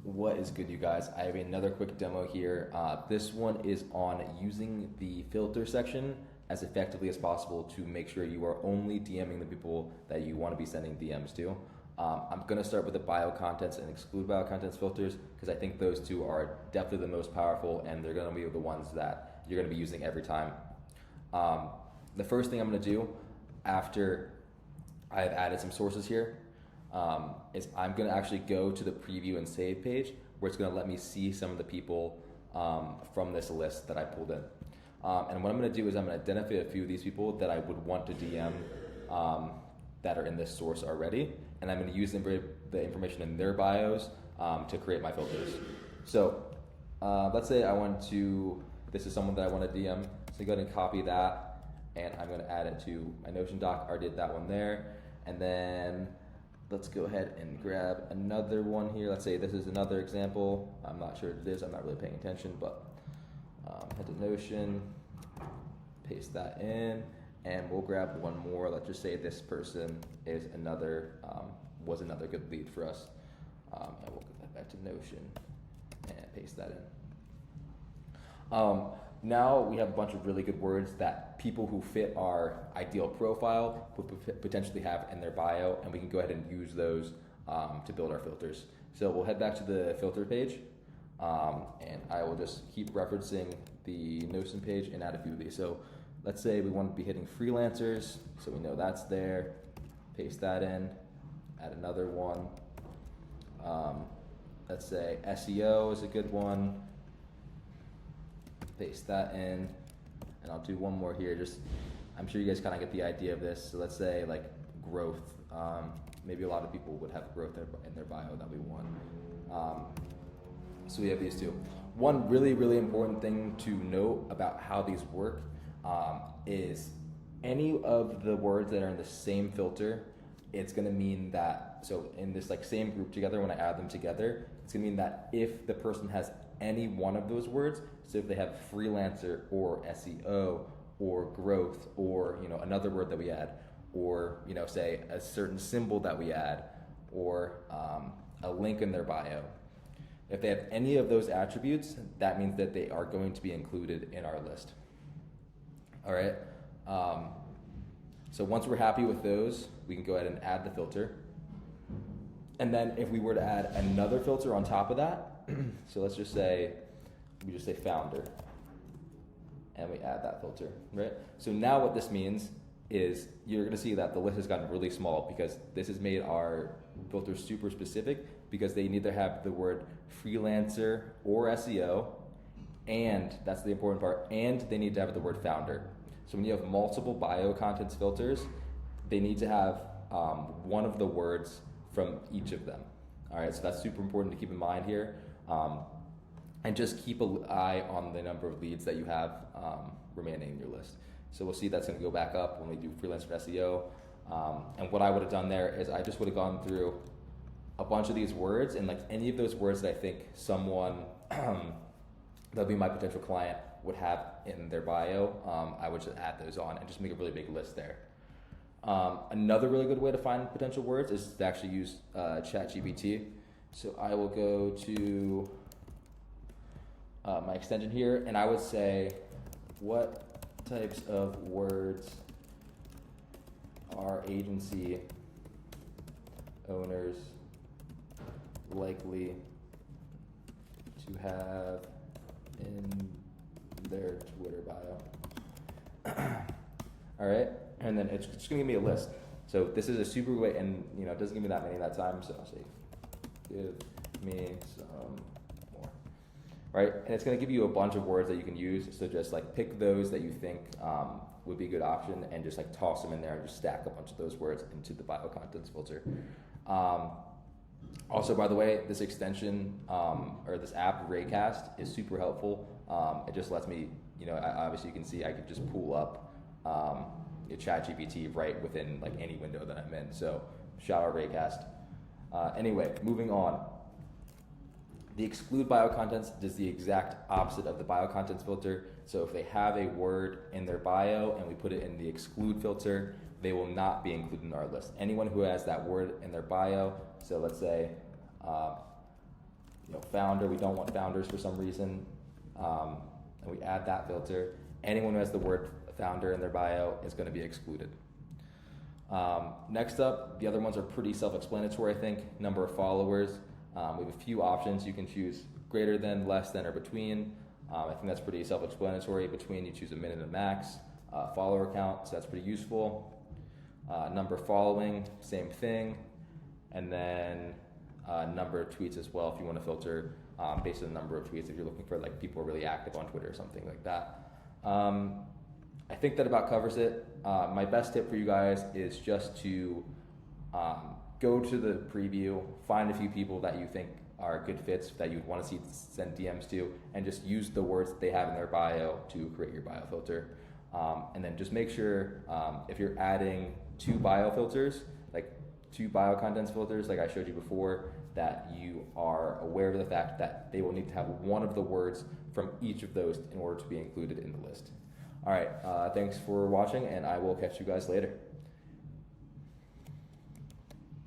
What is good, you guys? I have another quick demo here. This one is on using the filter section as effectively as possible to make sure you are only DMing the people that you want to be sending DMs to. I'm going to start with the bio contents and exclude bio contents filters because I think those two are definitely the most powerful and they're going to be the ones that you're going to be using every time. The first thing I'm going to do after I've added some sources here is I'm going to actually go to the preview and save page where it's going to let me see some of the people from this list that I pulled in. And what I'm going to do is I'm going to identify a few of these people that I would want to DM that are in this source already, and I'm going to use the information in their bios to create my filters. So let's say this is someone that I want to DM, so go ahead and copy that, and I'm going to add it to my Notion doc. I already did that one there, and then let's go ahead and grab another one here. Let's say this is another example. I'm not sure what it is. I'm not really paying attention, but head to Notion, paste that in, and we'll grab one more. Let's just say this person is was another good lead for us. And we'll go back to Notion and paste that in. Now we have a bunch of really good words that people who fit our ideal profile would potentially have in their bio, and we can go ahead and use those to build our filters. So we'll head back to the filter page, and I will just keep referencing the Notion page and add a few of these. So let's say we want to be hitting freelancers, so we know that's there. Paste that in, add another one. Let's say SEO is a good one. Paste that in, and I'll do one more here. I'm sure you guys kind of get the idea of this. So let's say like growth. Maybe a lot of people would have growth in their bio that we want. So we have these two. One really, really important thing to note about how these work is any of the words that are in the same filter, it's going to mean that, so in this like same group together, when I add them together, it's going to mean that if the person has any one of those words, so if they have freelancer or SEO or growth or another word that we add, or say a certain symbol that we add, or a link in their bio, if they have any of those attributes, that means that they are going to be included in our list. All right. So once we're happy with those, we can go ahead and add the filter. And then if we were to add another filter on top of that, so let's just say, we just say founder, and we add that filter, right? So now what this means is you're gonna see that the list has gotten really small because this has made our filters super specific because they need to have the word freelancer or SEO, and that's the important part, and they need to have the word founder. So when you have multiple bio contents filters, they need to have one of the words from each of them. All right, so that's super important to keep in mind here. And just keep an eye on the number of leads that you have remaining in your list. So we'll see that's going to go back up when we do freelancer SEO. And what I would have done there is I just would have gone through a bunch of these words, and like any of those words that I think someone that'll be my potential client would have in their bio, I would just add those on and just make a really big list there. Another really good way to find potential words is to actually use ChatGPT. So I will go to my extension here, and I would say, what types of words are agency owners likely to have in their Twitter bio? All right, and then it's just gonna give me a list. So this is a super way, and it doesn't give me that many that time, so I'll say, give me some more. Right, and it's gonna give you a bunch of words that you can use, so just like pick those that you think would be a good option and just like toss them in there and just stack a bunch of those words into the bio contents filter. Also, by the way, this extension or this app, Raycast, is super helpful. It just lets me, obviously you can see I could just pull up ChatGPT right within like any window that I'm in. So shout out Raycast. Anyway, moving on. The exclude bio contents does the exact opposite of the bio contents filter. So if they have a word in their bio and we put it in the exclude filter, they will not be included in our list. Anyone who has that word in their bio, so let's say founder, we don't want founders for some reason, and we add that filter. Anyone who has the word founder in their bio is going to be excluded. Next up, the other ones are pretty self-explanatory, I think. Number of followers. We have a few options. You can choose greater than, less than, or between. I think that's pretty self-explanatory. Between, you choose a minute and max. Follower count, so that's pretty useful. Number following, same thing. And then number of tweets as well, if you want to filter based on the number of tweets, if you're looking for like people who are really active on Twitter or something like that. I think that about covers it. My best tip for you guys is just to go to the preview, find a few people that you think are good fits that you'd want to see send DMs to, and just use the words that they have in their bio to create your bio filter. And then just make sure if you're adding two bio filters, like two bio contents filters like I showed you before, that you are aware of the fact that they will need to have one of the words from each of those in order to be included in the list. All right, thanks for watching, and I will catch you guys later.